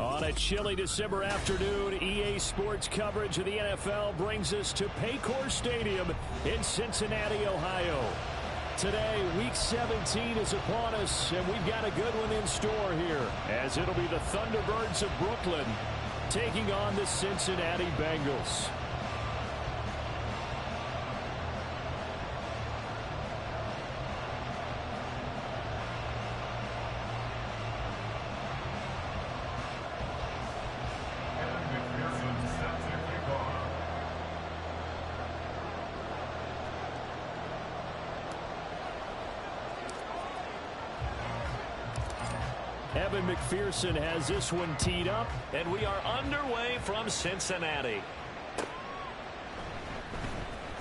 On a chilly December afternoon, EA Sports coverage of the NFL brings us to Paycor Stadium in Cincinnati, Ohio. Today, Week 17 is upon us, and we've got a good one in store here, as it'll be the Thunderbirds of Brooklyn taking on the Cincinnati Bengals. Evan McPherson has this one teed up, and we are underway from Cincinnati.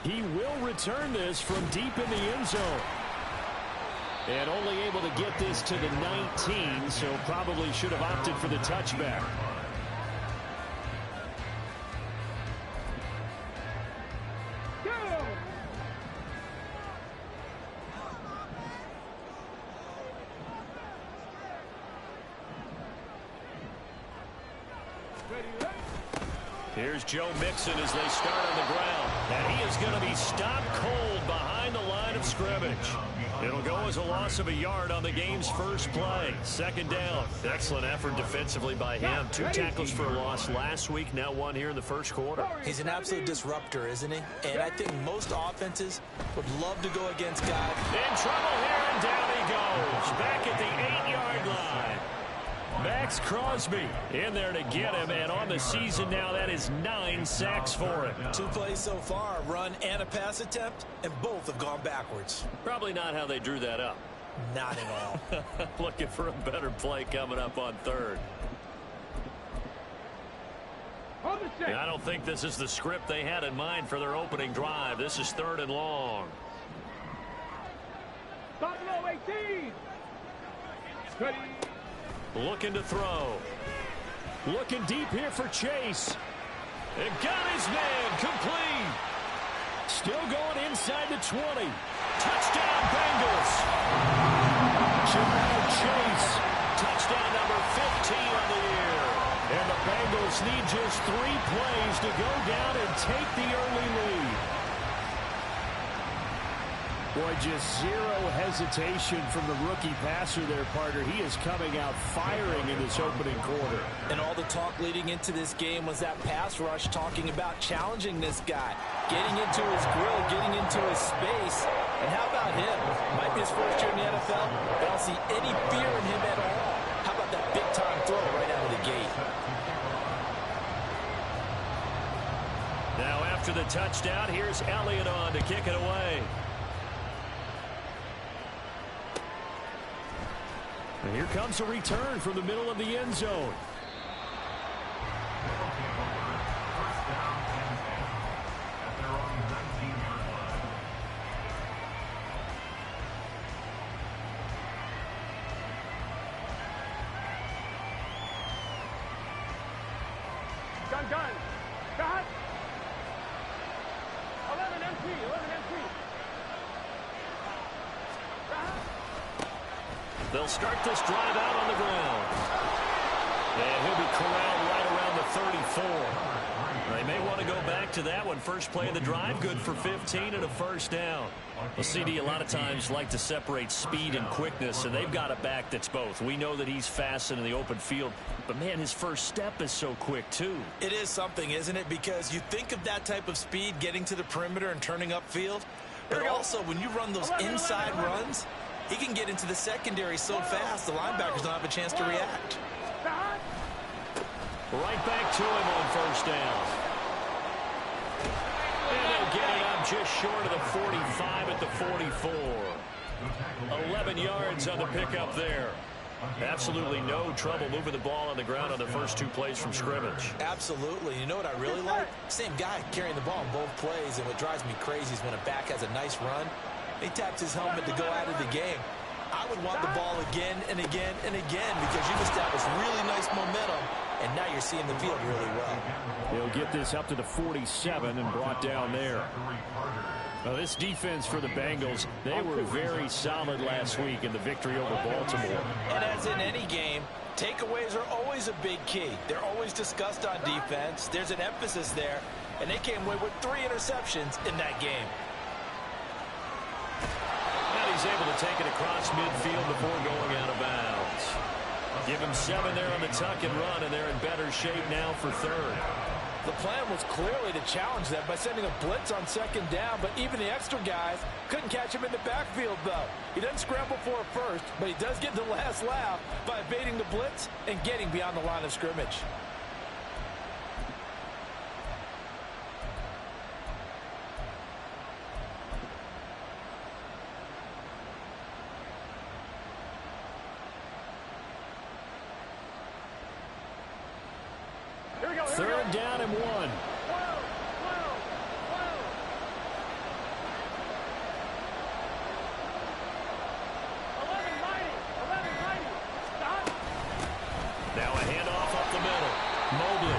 He will return this from deep in the end zone. And only able to get this to the 19, so probably should have opted for the touchback. Here's Joe Mixon as they start on the ground. And he is going to be stopped cold behind the line of scrimmage. It'll go as a loss of a yard on the game's first play. Second down. Excellent effort defensively by him. 2 tackles for a loss last week, now 1 here in the first quarter. He's an absolute disruptor, isn't he? And I think most offenses would love to go against guys. In trouble here, and down he goes. Back at the 8-yard line. Max Crosby in there to get him, and on the season now, that is 9 sacks for him. 2 plays so far, a run and a pass attempt, and both have gone backwards. Probably not how they drew that up. Not at all. Looking for a better play coming up on third. And I don't think this is the script they had in mind for their opening drive. This is 3rd and long. Buffalo 18. Ready. Looking to throw. Looking deep here for Chase. And got his man complete. Still going inside the 20. Touchdown Bengals. Jamar Chase. Touchdown number 15 on the year. And the Bengals need just 3 plays to go down and take the early lead. Boy, just zero hesitation from the rookie passer there, partner. He is coming out firing in this opening quarter. And all the talk leading into this game was that pass rush talking about challenging this guy, getting into his grill, getting into his space. And how about him? Might be his first year in the NFL, but I don't see any fear in him at all. How about that big-time throw right out of the gate? Now after the touchdown, here's Elliott on to kick it away. And here comes a return from the middle of the end zone. Gun. Got. 11 MP. They'll start this drive out on the ground. And he'll be corralled right around the 34. They may want to go back to that one. First play of the drive, good for 15 and a first down. Well, CD a lot of times like to separate speed and quickness, and they've got a back that's both. We know that he's fast in the open field, but, man, his first step is so quick, too. It is something, isn't it? Because you think of that type of speed getting to the perimeter and turning upfield, but also when you run those inside runs, he can get into the secondary so fast the linebackers don't have a chance to react. Right back to him on first down. And they'll get it up just short of the 45 at the 44. 11 yards on the pickup there. Absolutely no trouble moving the ball on the ground on the first 2 plays from scrimmage. Absolutely. You know what I really like? Same guy carrying the ball in both plays, and what drives me crazy is when a back has a nice run, he taps his helmet to go out of the game. I would want the ball again and again and again because you've established really nice momentum, and now you're seeing the field really well. They'll get this up to the 47 and brought down there. Now, this defense for the Bengals, they were very solid last week in the victory over Baltimore. And as in any game, Takeaways are always a big key. They're always discussed on defense. There's an emphasis there, and they came away with 3 interceptions in that game. And he's able to take it across midfield before going out of bounds. Give him 7 there on the tuck and run, and they're in better shape now for third. The plan was clearly to challenge them by sending a blitz on second down, but even the extra guys couldn't catch him in the backfield, though. He doesn't scramble for it first, but he does get the last laugh by evading the blitz and getting beyond the line of scrimmage. Third down and 1. 12. 11 mighty. Stop. Now a handoff up the middle. Mobley.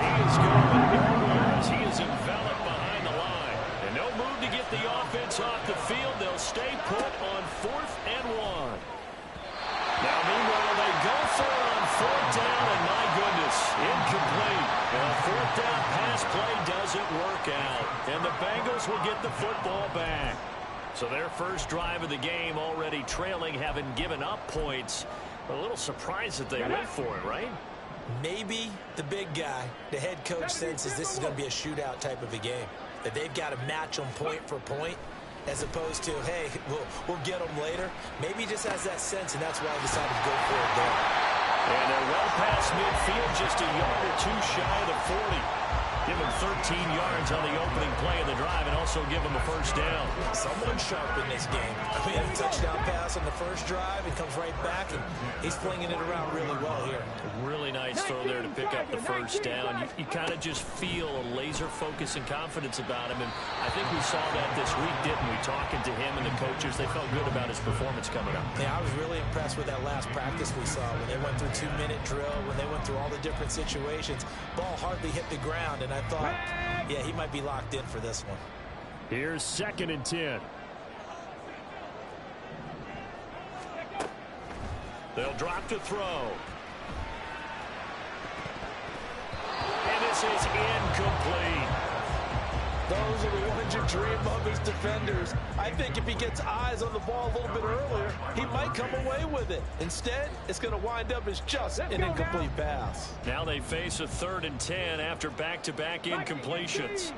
He is going nowhere as he is enveloped behind the line. And no move to get the offense off the field. They'll stay put on 4th and 1. Now, meanwhile, they go for it on 4th down, and my goodness, incomplete. And a 4th down pass play doesn't work out. And the Bengals will get the football back. So their first drive of the game already trailing, having given up points. A little surprised that they went for it, right? Maybe the big guy, the head coach, senses this is going to be a shootout type of a game. That they've got to match them point for point, as opposed to, hey, we'll get them later. Maybe he just has that sense, and that's why he decided to go for it there. And they're well past midfield, just a yard or 2 shy of the 40. Give him 13 yards on the opening play of the drive and also give him a first down. Someone sharp in this game. I mean, a touchdown pass on the first drive. It comes right back, and he's flinging it around really well here. Really nice throw there to pick up the first down. You kind of just feel a laser focus and confidence about him, and I think we saw that this week, didn't we? Talking to him and the coaches, they felt good about his performance coming up. Yeah, I was really impressed with that last practice we saw when they went through 2-minute drill, when they went through all the different situations. Ball hardly hit the ground, and I thought, yeah, he might be locked in for this one. Here's 2nd and 10. They'll drop to throw. And this is incomplete. Those are the ones you dream of as defenders. I think if he gets eyes on the ball a little bit earlier, he might come away with it. Instead, it's going to wind up as just an incomplete pass. Now they face a 3rd and 10 after back-to-back incompletions.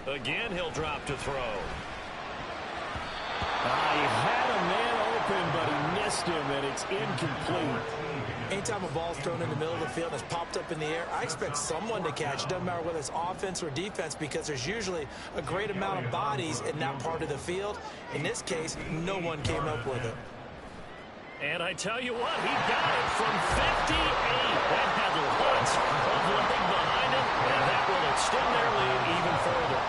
Again, he'll drop to throw. He had a man open, but he missed him, and it's incomplete. Anytime a ball's thrown in the middle of the field and it's popped up in the air, I expect someone to catch. It doesn't matter whether it's offense or defense, because there's usually a great amount of bodies in that part of the field. In this case, no one came up with it. And I tell you what, he got it from 58. That had lots of leg behind it, and that will extend their lead even further.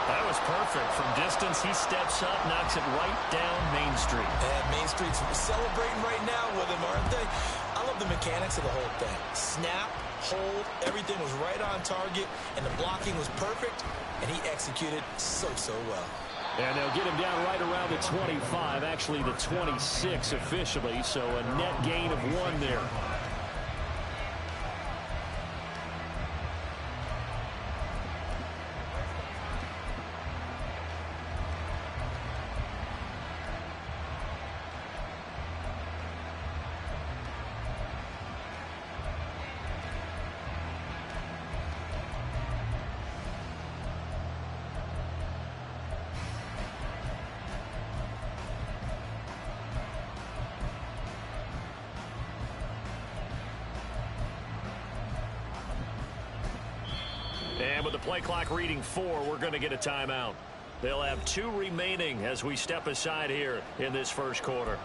That was perfect. From distance, he steps up, knocks it right down Main Street. And Main Street's celebrating right now with him, aren't they? I love the mechanics of the whole thing. Snap, hold, everything was right on target, and the blocking was perfect, and he executed so well. And they'll get him down right around the 25, actually the 26 officially, so a net gain of 1 there. And with the play clock reading 4, we're going to get a timeout. They'll have 2 remaining as we step aside here in this first quarter.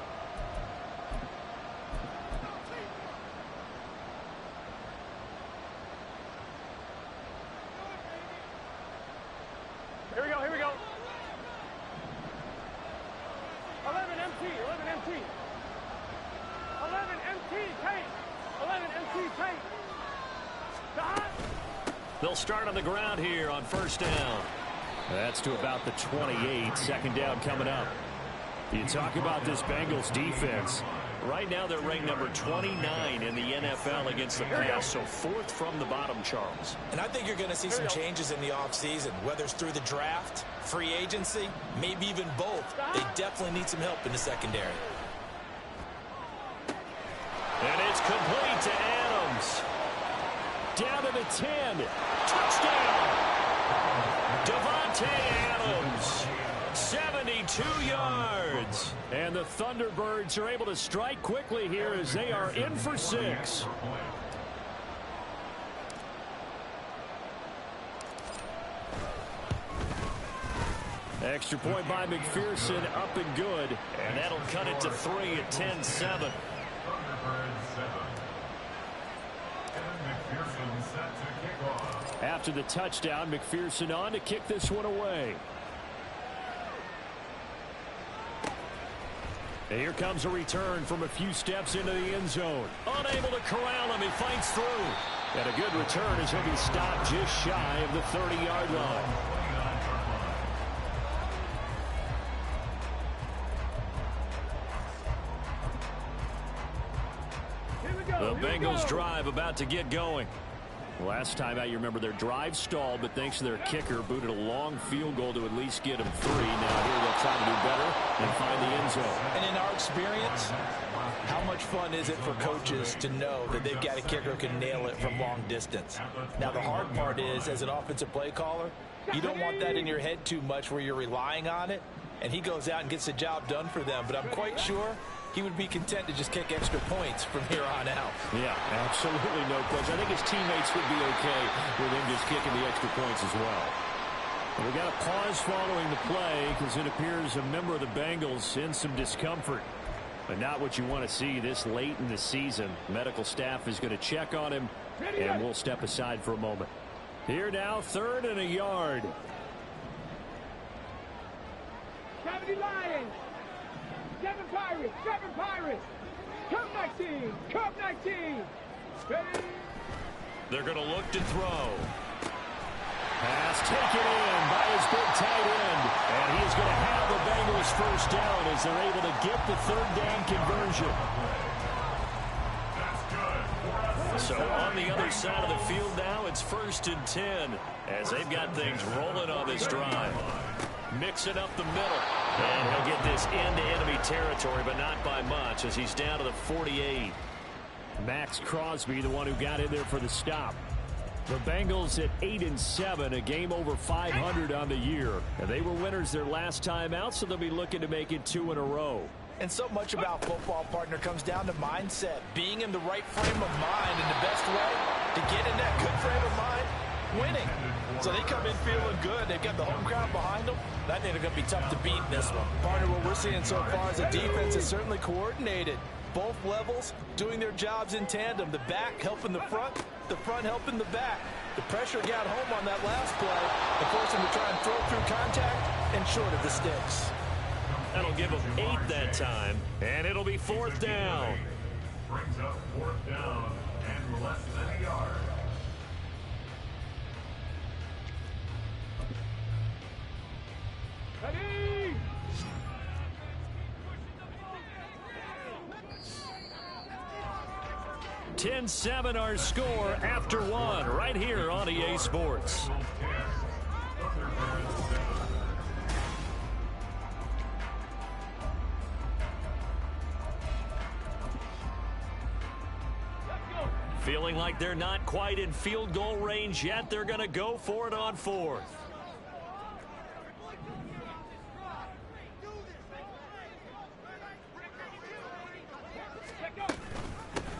Here we go. 11 MT. 11 MT, tape. 11 MT, tape. Stop. They'll start on the ground here on first down. That's to about the 28. 2nd down coming up. You talk about this Bengals defense. Right now they're ranked number 29 in the NFL against the pass, so 4th from the bottom, Charles. And I think you're going to see some changes in the offseason, whether it's through the draft, free agency, maybe even both. They definitely need some help in the secondary. And it's complete to Adams. Down to the 10. Touchdown! Devontae Adams. 72 yards. And the Thunderbirds are able to strike quickly here as they are in for 6. Extra point by McPherson, up and good. And that'll cut it to 3 at 10-7. After the touchdown, McPherson on to kick this one away. And here comes a return from a few steps into the end zone. Unable to corral him. He fights through. And a good return as he'll be stopped just shy of the 30-yard line. The Bengals drive about to get going. Last time out, you remember their drive stalled, but thanks to their kicker, booted a long field goal to at least get them 3. Now here they'll try to do better and find the end zone. And in our experience, how much fun is it for coaches to know that they've got a kicker who can nail it from long distance? Now the hard part is, as an offensive play caller, you don't want that in your head too much where you're relying on it, and he goes out and gets the job done for them. But I'm quite sure he would be content to just kick extra points from here on out. Yeah, absolutely no question. I think his teammates would be okay with him just kicking the extra points as well. We got a pause following the play because it appears a member of the Bengals in some discomfort. But not what you want to see this late in the season. Medical staff is going to check on him, and we'll step aside for a moment. Here now, 3rd and a yard. 70 Lions. 7 Pirates. 7 Pirates. Come 19. Come 19. Ready? They're going to look to throw. Pass taken in by his big tight end. And he is going to have the Bengals first down as they're able to get the 3rd down conversion. So on the other side of the field now, it's 1st and 10 as they've got things rolling on this drive. Mix it up the middle. And he'll get this into enemy territory, but not by much as he's down to the 48. Max Crosby, the one who got in there for the stop. The Bengals at 8-7, a game over 500 on the year. And they were winners their last time out, so they'll be looking to make it 2 in a row. And so much about football, partner, comes down to mindset. Being in the right frame of mind, and the best way to get in that good frame of mind, winning. So they come in feeling good. They've got the home crowd behind them. I think they're going to be tough to beat in this one. Partner, what we're seeing so far is the defense is certainly coordinated. Both levels doing their jobs in tandem. The back helping the front helping the back. The pressure got home on that last play and forced them to try and throw through contact and short of the sticks. That'll give them 8 that time, and it'll be 4th down. Brings up 4th down and less than a yard. Ready? 10-7 our score after 1 right here on EA Sports. Feeling like they're not quite in field goal range yet. They're going to go for it on 4th.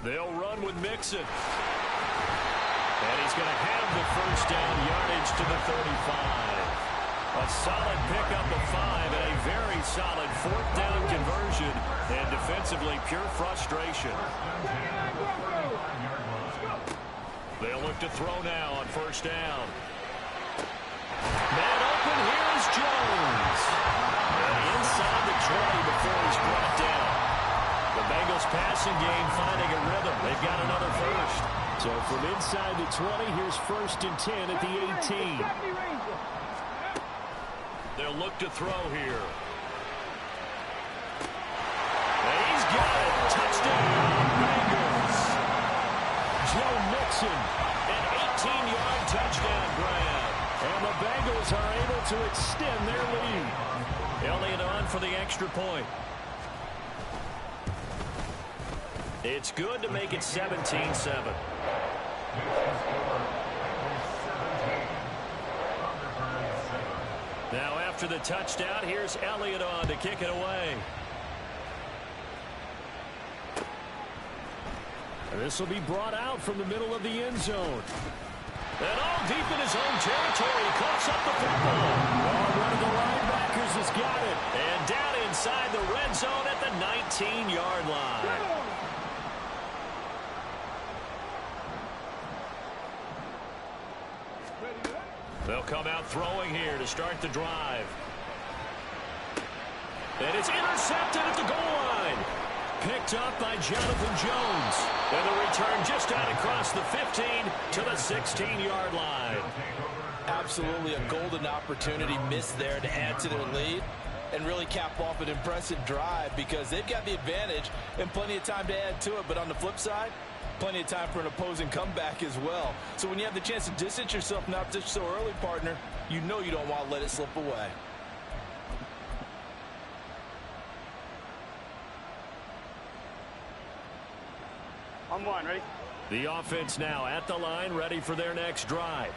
They'll run with Mixon. And he's going to have the first down, yardage to the 35. A solid pickup of 5 and a very solid 4th down conversion. And defensively, pure frustration. They'll look to throw now on 1st down. Man open, here's Jones. And inside the 20 before he's brought down. The Bengals passing game finding a rhythm. They've got another first. So from inside the 20, here's 1st and 10 at the 18. They'll look to throw here. And he's got it. Touchdown, Bengals. Joe Mixon, an 18-yard touchdown grab. And the Bengals are able to extend their lead. Elliott on for the extra point. It's good to make it 17-7. Now after the touchdown, here's Elliott on to kick it away. And this will be brought out from the middle of the end zone. And all deep in his own territory, he coughs up the football. Oh, one of the linebackers has got it. And down inside the red zone at the 19-yard line. They'll come out throwing here to start the drive. And it's intercepted at the goal line. Picked up by Jonathan Jones. And the return just out across the 15 to the 16-yard line. Absolutely a golden opportunity missed there to add to their lead and really cap off an impressive drive because they've got the advantage and plenty of time to add to it. But on the flip side, plenty of time for an opposing comeback as well. So when you have the chance to distance yourself not just so early, partner, you know you don't want to let it slip away. On one, ready? The offense now at the line, ready for their next drive.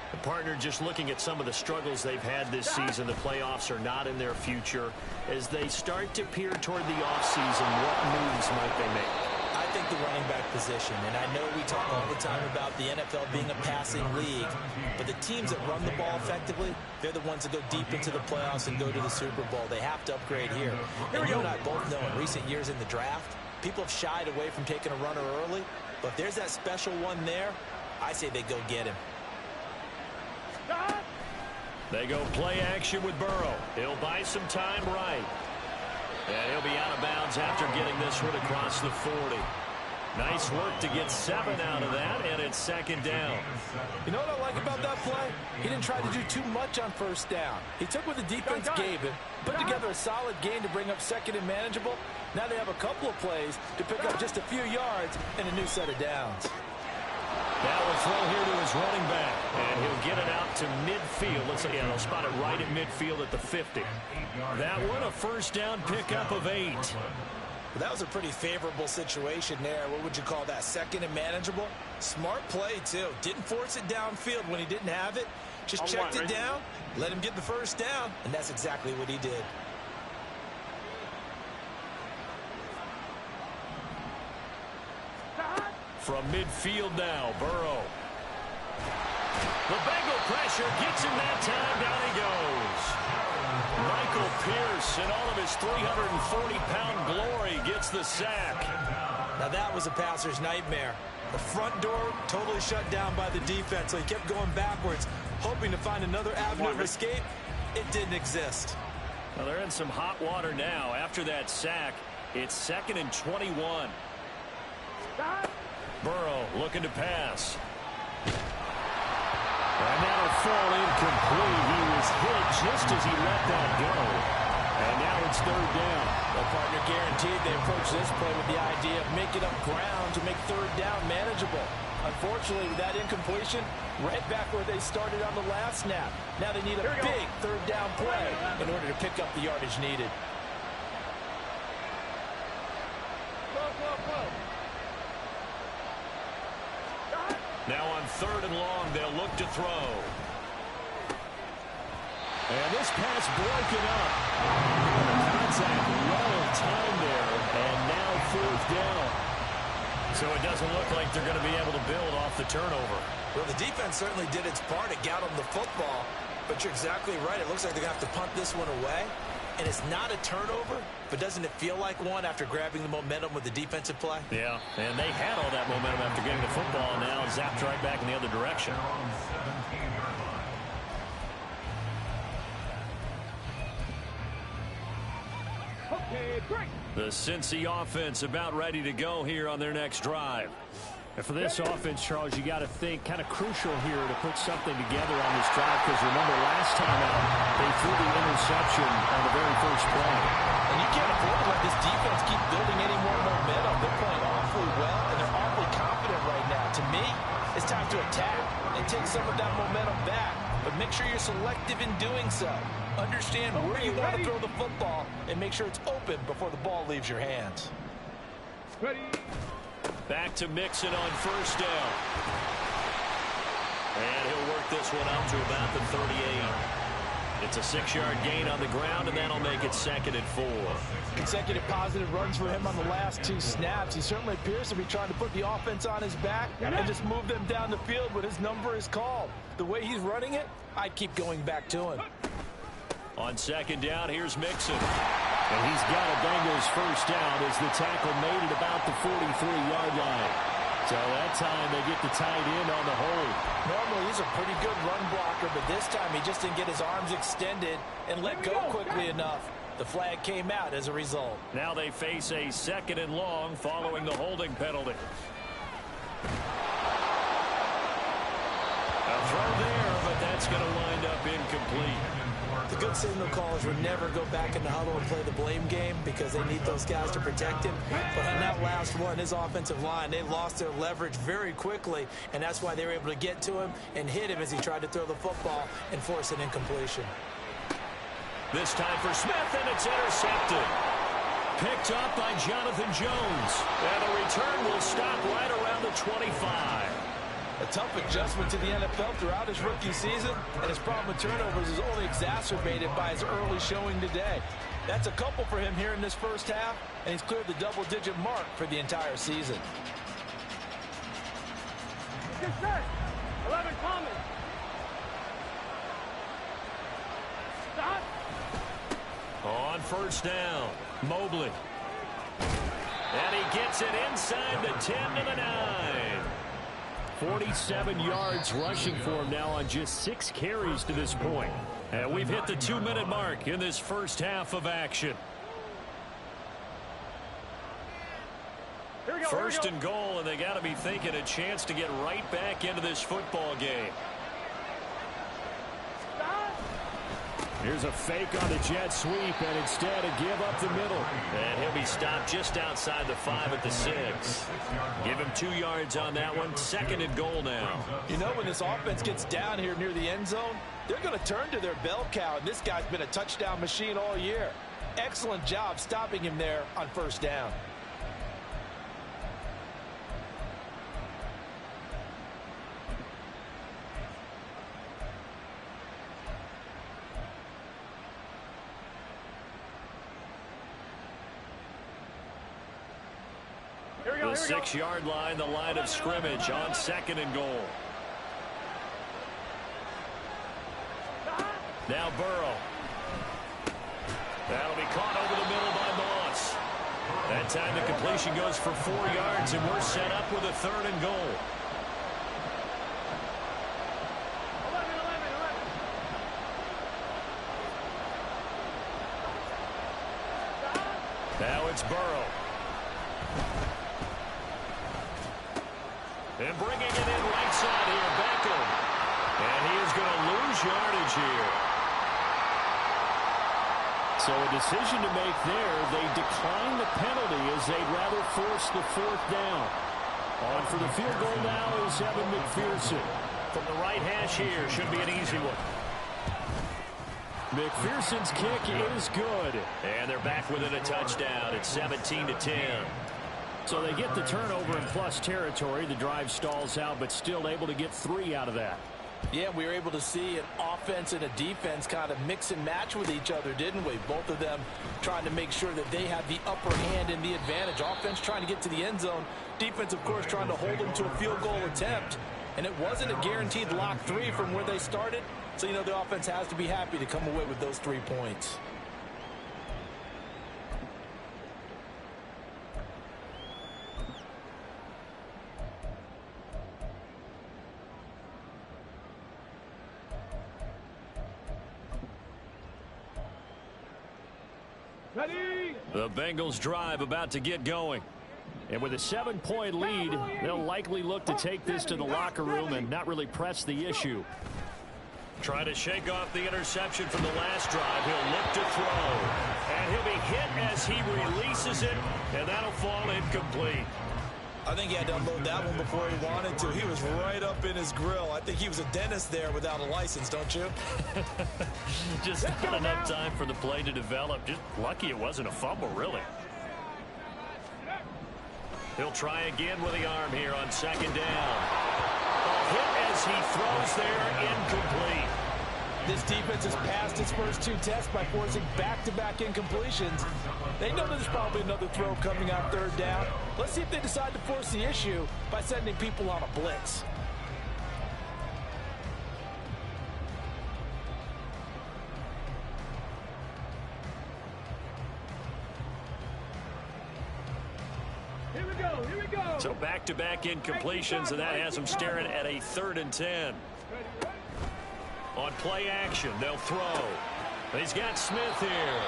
The partner just looking at some of the struggles they've had this season. The playoffs are not in their future. As they start to peer toward the offseason, what moves might they make? I think the running back position, and I know we talk all the time about the NFL being a passing league, but the teams that run the ball effectively, they're the ones that go deep into the playoffs and go to the Super Bowl. They have to upgrade here. And you and I both know in recent years in the draft, people have shied away from taking a runner early, but if there's that special one there, I say they go get him. They go play action with Burrow. He'll buy some time right. And he'll be out of bounds after getting this one across the 40. Nice work to get 7 out of that, and it's second down. You know what I like about that play? He didn't try to do too much on first down. He took what the defense gave him, put together a solid gain to bring up second and manageable. Now they have a couple of plays to pick up just a few yards and a new set of downs. That will throw here to his running back, and he'll get it out to midfield. Let's say, they'll spot it right at midfield at the 50. That one, a first down pickup of 8. Well, that was a pretty favorable situation there. What would you call that? Second and manageable? Smart play, too. Didn't force it downfield when he didn't have it. Just checked it down, let him get the first down, and that's exactly what he did. From midfield now, Burrow. The Bengal pressure gets him that time. Down he goes. Michael Pierce, in all of his 340-pound glory, gets the sack. Now that was a passer's nightmare. The front door totally shut down by the defense, so he kept going backwards, hoping to find another avenue of escape. It didn't exist. Well, they're in some hot water now. After that sack, it's 2nd and 21. Burrow looking to pass. And that'll fall incomplete. He was hit just as he let that go. And now it's 3rd down. Well, partner, guaranteed they approach this play with the idea of making up ground to make 3rd down manageable. Unfortunately, with that incompletion, right back where they started on the last snap. Now they need a big 3rd down play in order to pick up the yardage needed. Now on 3rd and long, they'll look to throw. And this pass broken up. Contact well timed there, and now 4th down. So it doesn't look like they're going to be able to build off the turnover. Well, the defense certainly did its part. It got them the football. But you're exactly right. It looks like they're going to have to punt this one away. And it's not a turnover, but doesn't it feel like one after grabbing the momentum with the defensive play? Yeah, and they had all that momentum after getting the football, and now zapped right back in the other direction. Okay, break. The Cincy offense about ready to go here on their next drive. And for this offense, Charles, you got to think kind of crucial here to put something together on this drive, because remember last time out they threw the interception on the very first play. And you can't afford to let this defense keep building any more momentum. to take some of that momentum back, but make sure you're selective in doing so. Understand where you want to throw the football and make sure it's open before the ball leaves your hands. Ready. Back to Mixon on first down. And he'll work this one up to about the 38. It's a 6-yard gain on the ground, and that'll make it 2nd and 4. Consecutive positive runs for him on the last 2 snaps. He certainly appears to be trying to put the offense on his back and just move them down the field when his number is called. The way he's running it, I keep going back to him. On 2nd down, here's Mixon. And he's got a Bengals first down as the tackle made it about the 43-yard line. So that time they get the tight end on the hold. Normally he's a pretty good run blocker, but this time he just didn't get his arms extended and let go quickly enough. The flag came out as a result. Now they face a 2nd and long following the holding penalty. A throw there, but that's going to wind up incomplete. The good signal callers would never go back in the huddle and play the blame game because they need those guys to protect him. But on that last one, his offensive line, they lost their leverage very quickly, and that's why they were able to get to him and hit him as he tried to throw the football and force an incompletion. This time for Smith, and it's intercepted. Picked up by Jonathan Jones. And the return will stop right around the 25. A tough adjustment to the NFL throughout his rookie season, and his problem with turnovers is only exacerbated by his early showing today. That's a couple for him here in this first half, and he's cleared the double-digit mark for the entire season. Good set. 11 Palmer. Stop. On first down, Mobley. And he gets it inside the 10 to the 9. 47 yards rushing for him now on just 6 carries to this point. And we've hit the 2-minute mark in this first half of action. Here we go. First and goal, and they got to be thinking a chance to get right back into this football game. Here's a fake on the jet sweep, and instead a give up the middle. And he'll be stopped just outside the 5 at the 6. Give him 2 yards on that one. 2nd and goal now. You know, when this offense gets down here near the end zone, they're going to turn to their bell cow, and this guy's been a touchdown machine all year. Excellent job stopping him there on first down. The 6-yard line, the line of scrimmage on 2nd and goal. Now Burrow. That'll be caught over the middle by Moss. That time the completion goes for 4 yards, and we're set up with a 3rd and goal. 11. Now it's Burrow. And bringing it in right side here, Beckham. And he is going to lose yardage here. So a decision to make there. They decline the penalty as they'd rather force the 4th down. On for the field goal now is Evan McPherson. From the right hash here, should be an easy one. McPherson's kick is good. And they're back within a touchdown. It's 17-10. So they get the turnover in plus territory. The drive stalls out, but still able to get 3 out of that. Yeah, we were able to see an offense and a defense kind of mix and match with each other, didn't we? Both of them trying to make sure that they have the upper hand and the advantage. Offense trying to get to the end zone. Defense, of course, trying to hold them to a field goal attempt. And it wasn't a guaranteed lock 3 from where they started. So, you know, the offense has to be happy to come away with those 3 points. Ready. The Bengals drive about to get going. And with a 7-point lead, they'll likely look to take this to the locker room and not really press the issue. Trying to shake off the interception from the last drive. He'll look to throw. And he'll be hit as he releases it, and that'll fall incomplete. I think he had to unload that one before he wanted to. He was right up in his grill. I think he was a dentist there without a license, don't you? Just not enough time for the play to develop. Just lucky it wasn't a fumble, really. He'll try again with the arm here on second down. A hit as he throws there, incomplete. This defense has passed its first 2 tests by forcing back-to-back incompletions. They know there's probably another throw coming on third down. Let's see if they decide to force the issue by sending people on a blitz. Here we go, here we go. So back-to-back incompletions, and that has them staring at a 3rd and 10. On play action, they'll throw. He's got Smith here.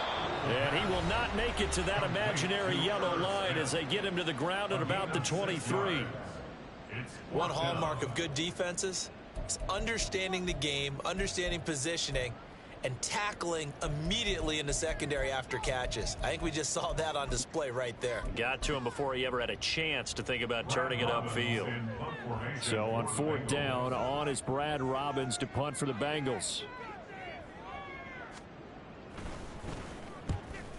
And he will not make it to that imaginary yellow line as they get him to the ground at about the 23. One hallmark of good defenses is understanding the game, understanding positioning, and tackling immediately in the secondary after catches. I think we just saw that on display right there. Got to him before he ever had a chance to think about turning it upfield. So on 4th down, on is Brad Robbins to punt for the Bengals.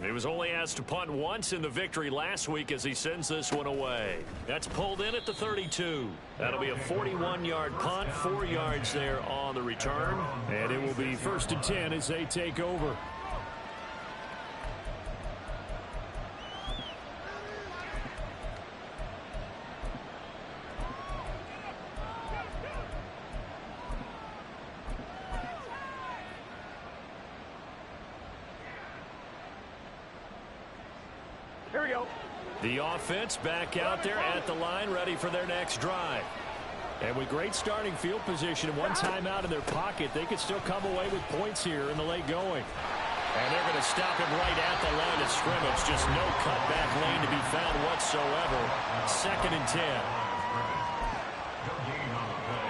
He was only asked to punt once in the victory last week as he sends this one away. That's pulled in at the 32. That'll be a 41-yard punt, 4 yards there on the return. And it will be 1st and 10 as they take over. Here we go. The offense back out there at the line, ready for their next drive. And with great starting field position and 1 timeout in their pocket, they could still come away with points here in the late going. And they're going to stop him right at the line of scrimmage. Just no cutback lane to be found whatsoever. 2nd and 10. No gain on the play.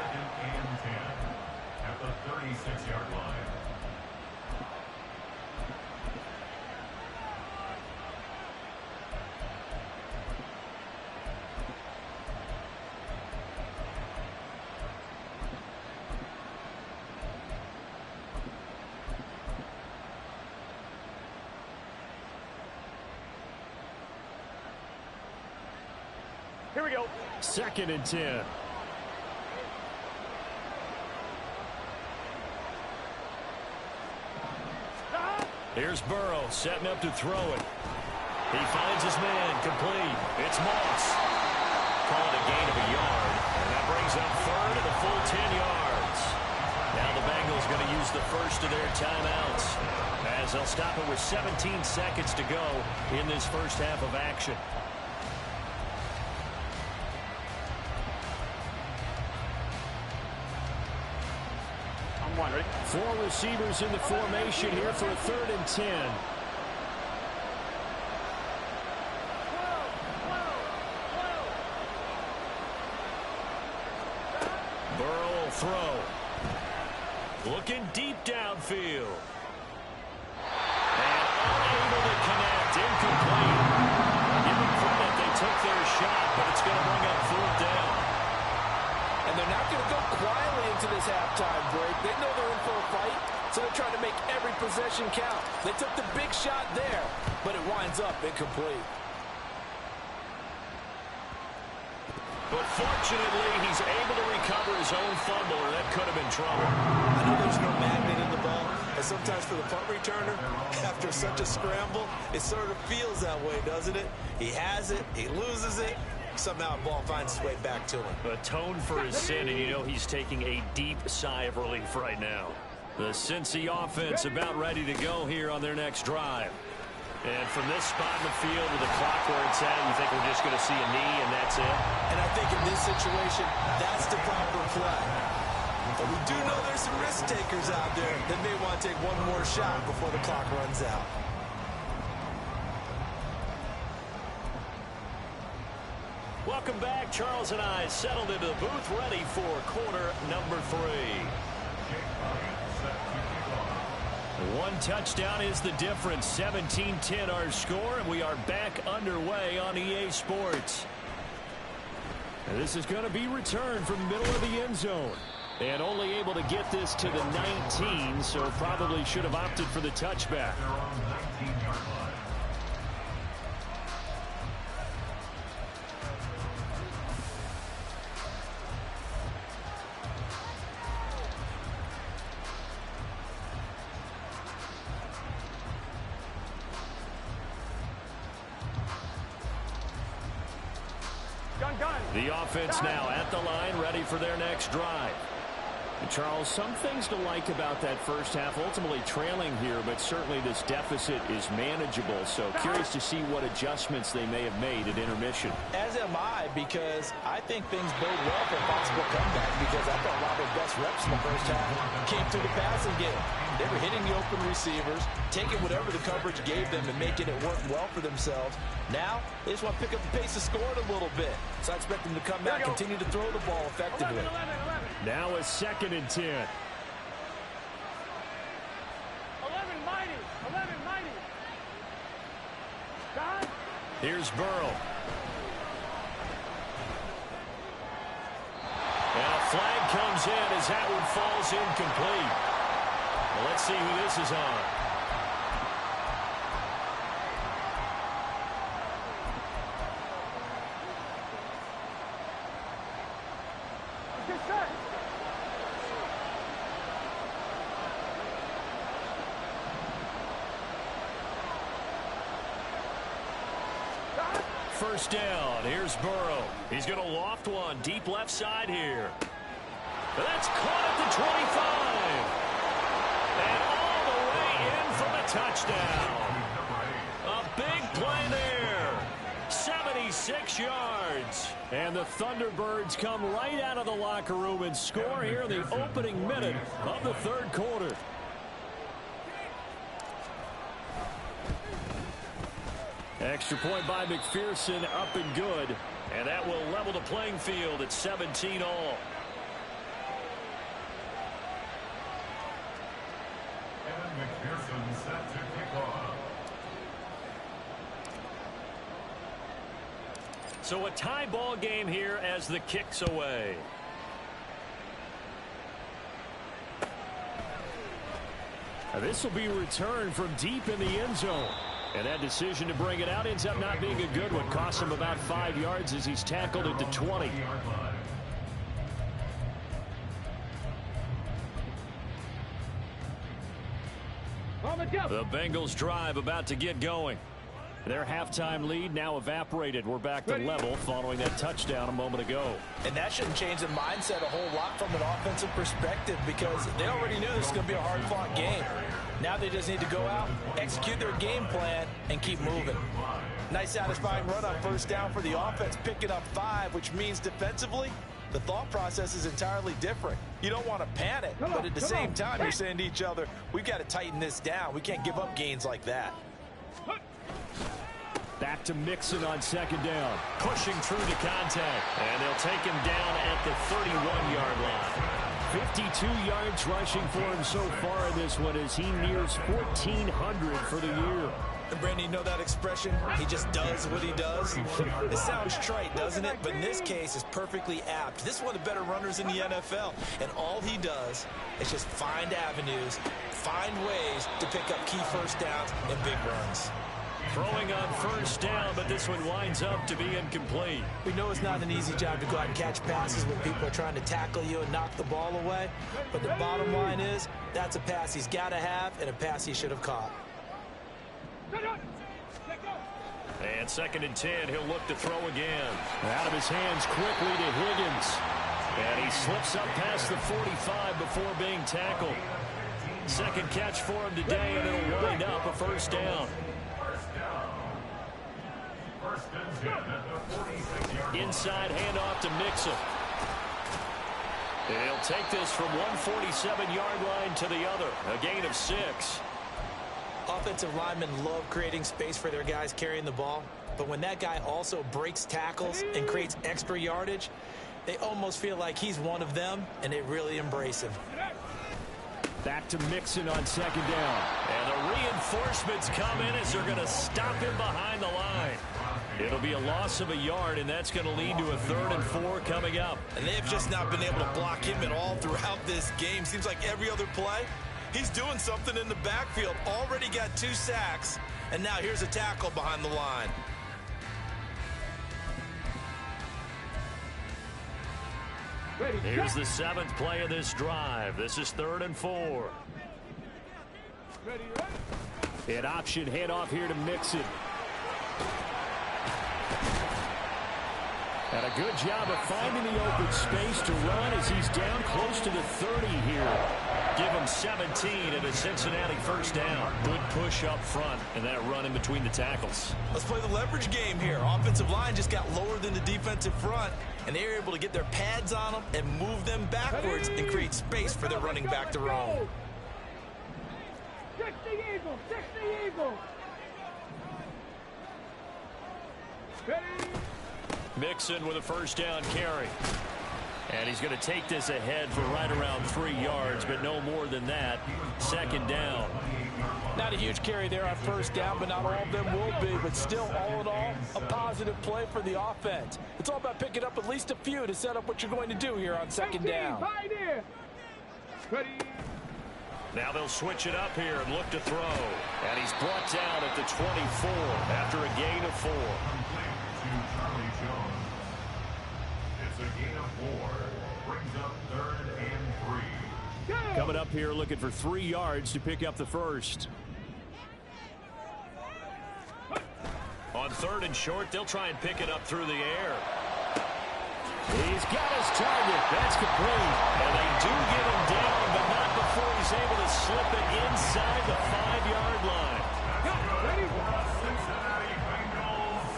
2nd and 10 at the 36-yard line. Here we go. 2nd and 10. Here's Burrow setting up to throw it. He finds his man, complete. It's Moss. Call it a gain of a yard. And that brings up 3rd and a full 10 yards. Now the Bengals going to use the first of their timeouts as they'll stop it with 17 seconds to go in this first half of action. Ready? 4 receivers in the formation here for a 3rd and 10. Burrow will throw. Looking deep downfield. And unable to connect. Incomplete. Give them credit. They took their shot, but it's going to bring up 4th down. And they're not going to go quietly into this halftime break. They know they're in for a fight, so they're trying to make every possession count. They took the big shot there, but it winds up incomplete. But fortunately, he's able to recover his own fumble, or that could have been trouble. I know there's no magnet in the ball, and sometimes for the punt returner, after such a scramble, it sort of feels that way, doesn't it? He has it, he loses it. Somehow the ball finds its way back to him. Atoned for his sin, and you know he's taking a deep sigh of relief right now. The Cincy offense about ready to go here on their next drive. And from this spot in the field with the clock where it's at, you think we're just going to see a knee and that's it? And I think in this situation, that's the proper play. But we do know there's some risk takers out there that may want to take one more shot before the clock runs out. Welcome back. Charles and I settled into the booth, ready for quarter number 3. One touchdown is the difference. 17-10 our score, and we are back underway on EA Sports. And this is going to be returned from the middle of the end zone. And only able to get this to the 19, so probably should have opted for the touchback. They're on the 19-yard line. The offense now at the line, ready for their next drive. And Charles, some things to like about that first half. Ultimately trailing here, but certainly this deficit is manageable. So curious to see what adjustments they may have made at intermission. As am I, because I think things bode well for a possible comeback, because I thought a lot of their best reps in the first half came through the passing game. They were hitting the open receivers, taking whatever the coverage gave them and making it work well for themselves. Now, they just want to pick up the pace of scoring a little bit. So I expect them to come back, continue to throw the ball effectively. Now a 2nd and 10. 11 mighty. 11 mighty. God. Here's Burrow. And a flag comes in as that one falls incomplete. Well, let's see who this is on. Get set. First down. Here's Burrow. He's going to loft one deep left side here. That's caught at the 25. And all the way in for the touchdown. A big play there. 76 yards. And the Thunderbirds come right out of the locker room and score here in the opening minute of the third quarter. Extra point by McPherson, up and good. And that will level the playing field at 17 all. Evan McPherson set to kick off. So a tie ball game here as the kick's away. This will be returned from deep in the end zone. And that decision to bring it out ends up not being a good one. Cost him about 5 yards as he's tackled at the 20. The Bengals drive about to get going. Their halftime lead now evaporated. We're back to level following that touchdown a moment ago. And that shouldn't change the mindset a whole lot from an offensive perspective, because they already knew this was going to be a hard-fought game. Now they just need to go out, execute their game plan, and keep moving. Nice satisfying run on first down for the offense, picking up 5, which means defensively, the thought process is entirely different. You don't want to panic, but at the same time, you're saying to each other, we've got to tighten this down. We can't give up gains like that. Back to Mixon on second down. Pushing through to contact. And they'll take him down at the 31-yard line. 52 yards rushing for him so far in this one as he nears 1,400 for the year. And Brandon, you know that expression? He just does what he does. It sounds trite, doesn't it? But in this case, it's perfectly apt. This is one of the better runners in the NFL. And all he does is just find avenues, find ways to pick up key first downs and big runs. Throwing on first down, but this one winds up to be incomplete. We know it's not an easy job to go out and catch passes when people are trying to tackle you and knock the ball away. But the bottom line is, that's a pass he's got to have and a pass he should have caught. And 2nd and 10, he'll look to throw again. Out of his hands quickly to Higgins. And he slips up past the 45 before being tackled. Second catch for him today, and it'll wind up a first down. Inside handoff to Mixon. And he'll take this from 147-yard line to the other. A gain of 6. Offensive linemen love creating space for their guys carrying the ball. But when that guy also breaks tackles and creates extra yardage, they almost feel like he's one of them, and they really embrace him. Back to Mixon on second down. And the reinforcements come in as they're going to stop him behind the line. It'll be a loss of a yard, and that's going to lead to a 3rd and 4 coming up. And they've just not been able to block him at all throughout this game. Seems like every other play, he's doing something in the backfield. Already got 2 sacks, and now here's a tackle behind the line. Here's the 7th play of this drive. This is 3rd and 4. An option handoff here to Mixon. And a good job of finding the open space to run as he's down close to the 30 here. Give him 17 and a Cincinnati first down. Good push up front and that run in between the tackles. Let's play the leverage game here. Offensive line just got lower than the defensive front, and they were able to get their pads on them and move them backwards and create space for their running back to roam. 60 Eagles, 60 Eagles. Ready? Mixon with a first down carry. And he's going to take this ahead for right around 3 yards, but no more than that. 2nd down. Not a huge carry there on first down, but not all of them will be. But still, all in all, a positive play for the offense. It's all about picking up at least a few to set up what you're going to do here on 2nd down. Ready? Now they'll switch it up here and look to throw. And he's brought down at the 24 after a gain of 4. It's a gain of 4. Brings up 3rd and 3. Coming up here looking for 3 yards to pick up the first. On 3rd and short, they'll try and pick it up through the air. He's got his target. That's complete. And they do get him down, but not before he's able to slip it inside the 5-yard line. Ready? Cincinnati Bengals.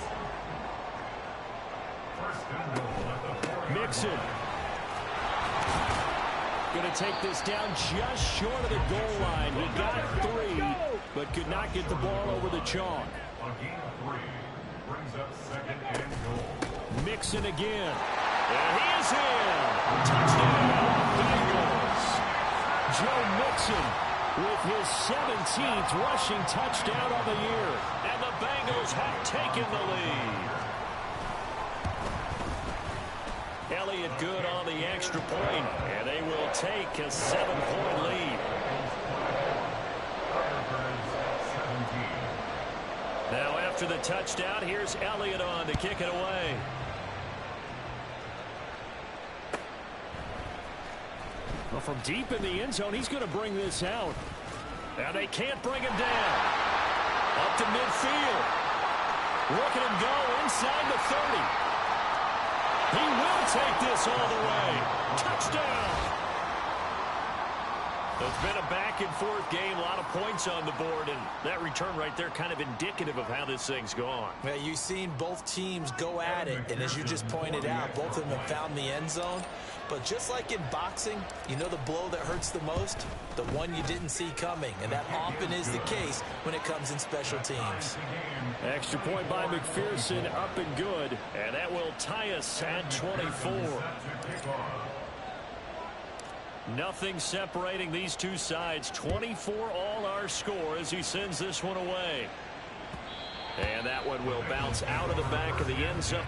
First and goal at the 40. Mixon. Going to take this down just short of the goal line. He got 3, but could not get the ball over the chalk. A gain of 3 brings up 2nd and goal. Mixon again. And he is in. Touchdown, Bengals. Joe Mixon with his 17th rushing touchdown on the year. And the Bengals have taken the lead. Elliott good on the extra point, and they will take a 7-point lead. Now after the touchdown, here's Elliott on to kick it away. Well, from deep in the end zone, he's going to bring this out. And they can't bring him down. Up to midfield. Look at him go inside the 30. He will take this all the way. Touchdown. It's been a back-and-forth game, a lot of points on the board, and that return right there kind of indicative of how this thing's gone. Yeah, you've seen both teams go at it, and as you just pointed out, both of them have found the end zone. But just like in boxing, you know the blow that hurts the most? The one you didn't see coming, and that often is the case when it comes in special teams. Extra point by McPherson, up and good. And that will tie us at 24. Nothing separating these two sides. 24 all our score as he sends this one away. And that one will bounce out of the back of the end zone.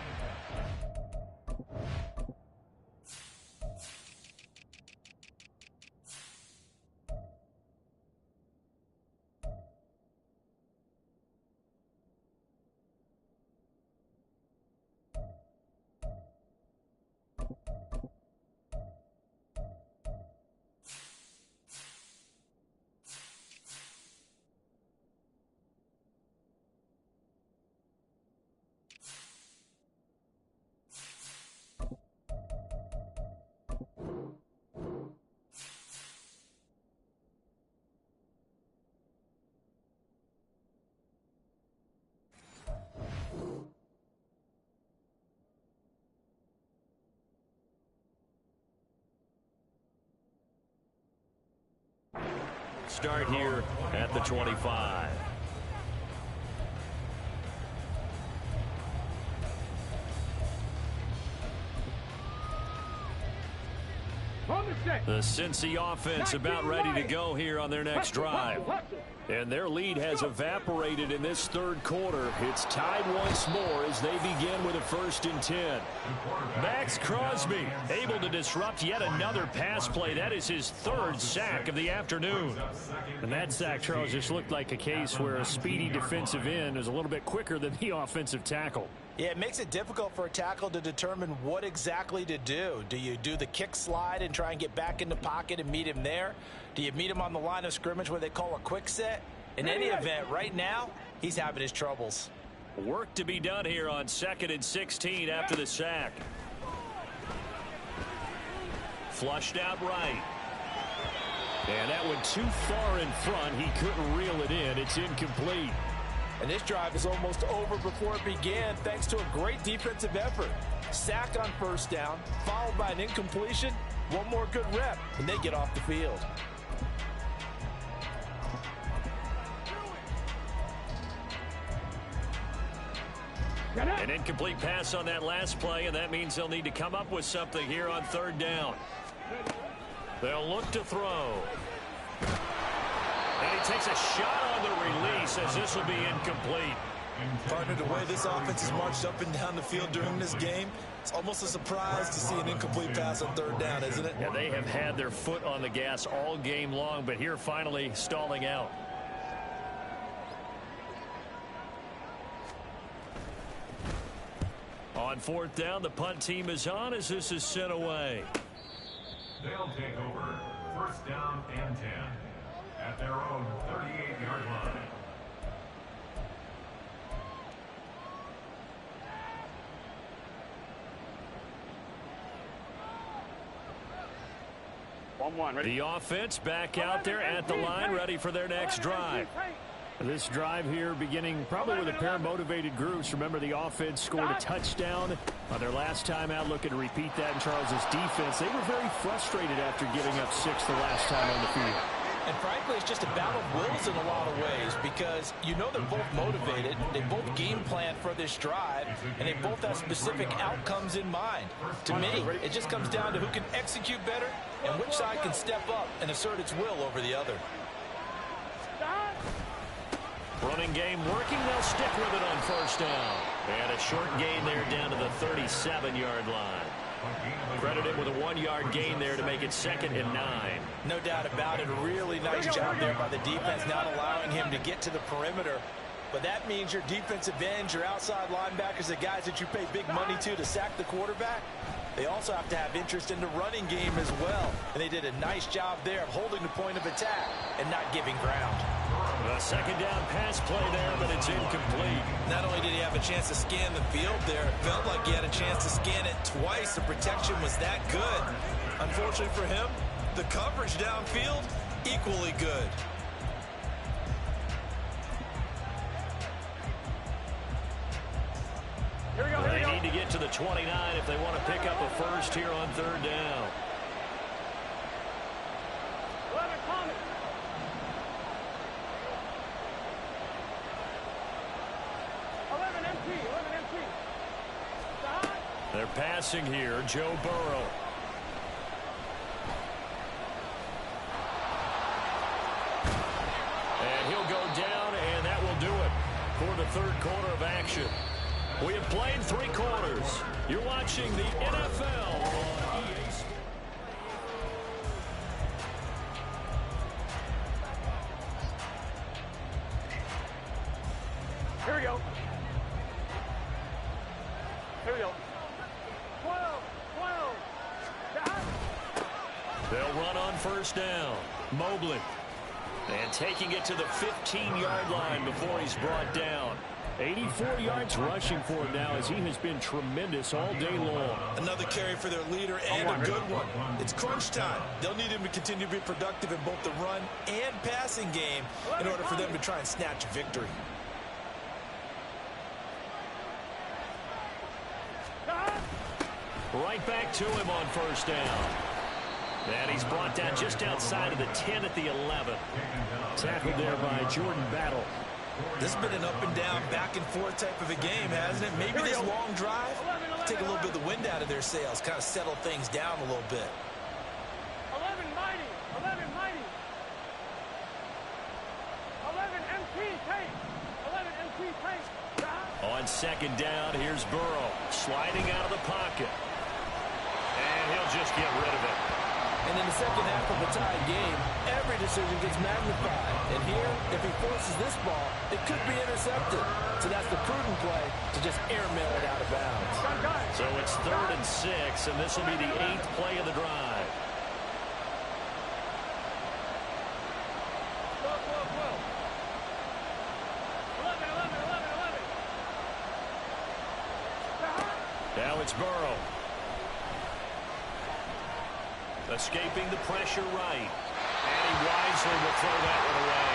Start here at the 25. On the The Cincy offense about ready to go here on their next drive. And their lead has evaporated in this third quarter. It's tied once more as they begin with a 1st and 10. Max Crosby able to disrupt yet another pass play. That is his 3rd sack of the afternoon. And that sack, Charles, just looked like a case where a speedy defensive end is a little bit quicker than the offensive tackle. Yeah, it makes it difficult for a tackle to determine what exactly to do. Do you do the kick slide and try and get back in the pocket and meet him there? Do you meet him on the line of scrimmage where they call a quick set? In any event, right now, he's having his troubles. Work to be done here on 2nd and 16 after the sack. Flushed out right. And that went too far in front. He couldn't reel it in. It's incomplete. And this drive is almost over before it began thanks to a great defensive effort. Sack on 1st down, followed by an incompletion. One more good rep, and they get off the field. An incomplete pass on that last play, and that means they'll need to come up with something here on 3rd down. They'll look to throw. And he takes a shot on the release as this will be incomplete. Partner, the way this offense has marched up and down the field during this game, it's almost a surprise to see an incomplete pass on 3rd down, isn't it? Yeah, they have had their foot on the gas all game long, but here finally stalling out. On 4th down, the punt team is on as this is sent away. They'll take over 1st down and 10 at their own 38-yard line. The offense back out there at the line, ready for their next drive. This drive here beginning probably with a pair of motivated groups. Remember, the offense scored a touchdown on their last time out, looking to repeat that in Charles's defense. They were very frustrated after giving up 6 the last time on the field. And frankly, it's just a battle of wills in a lot of ways because you know they're both motivated, they both game plan for this drive, and they both have specific outcomes in mind. To me, it just comes down to who can execute better and which side can step up and assert its will over the other. Running game working. They'll stick with it on 1st down. And a short gain there down to the 37-yard line. Credit him with a 1-yard gain there to make it 2nd and 9. No doubt about it. A really nice job there by the defense, not allowing him to get to the perimeter. But that means your defensive ends, your outside linebackers, the guys that you pay big money to sack the quarterback, they also have to have interest in the running game as well. And they did a nice job there of holding the point of attack and not giving ground. A 2nd down pass play there, but it's incomplete. Not only did he have a chance to scan the field there, it felt like he had a chance to scan it twice. The protection was that good. Unfortunately for him, the coverage downfield, equally good. They need to get to the 29 if they want to pick up a 1st here on 3rd down. They're passing here, Joe Burrow. And he'll go down, and that will do it for the 3rd quarter of action. We have played 3 quarters. You're watching the NFL on EA Sports. Here we go. Here we go. 12. They'll run on 1st down. Mobley. And taking it to the 15-yard line before he's brought down. 84 yards rushing for him now as he has been tremendous all day long. Another carry for their leader and a good one. It's crunch time. They'll need him to continue to be productive in both the run and passing game in order for them to try and snatch victory. Right back to him on 1st down. And he's brought down just outside of the 10 at the 11. Tackled there by Jordan Battle. This has been an up and down, back and forth type of a game, hasn't it? Maybe this long drive, take a little bit of the wind out of their sails, kind of settle things down a little bit. on second down. Here's Burrow sliding out of the pocket. And he'll just get rid of it. And in the second half of a tied game, every decision gets magnified. And here, if he forces this ball, it could be intercepted. So that's the prudent play to just airmail it out of bounds. So it's 3rd and 6, and this will be the 8th play of the drive. Now it's Burrow. Escaping the pressure right. And he wisely will throw that one away.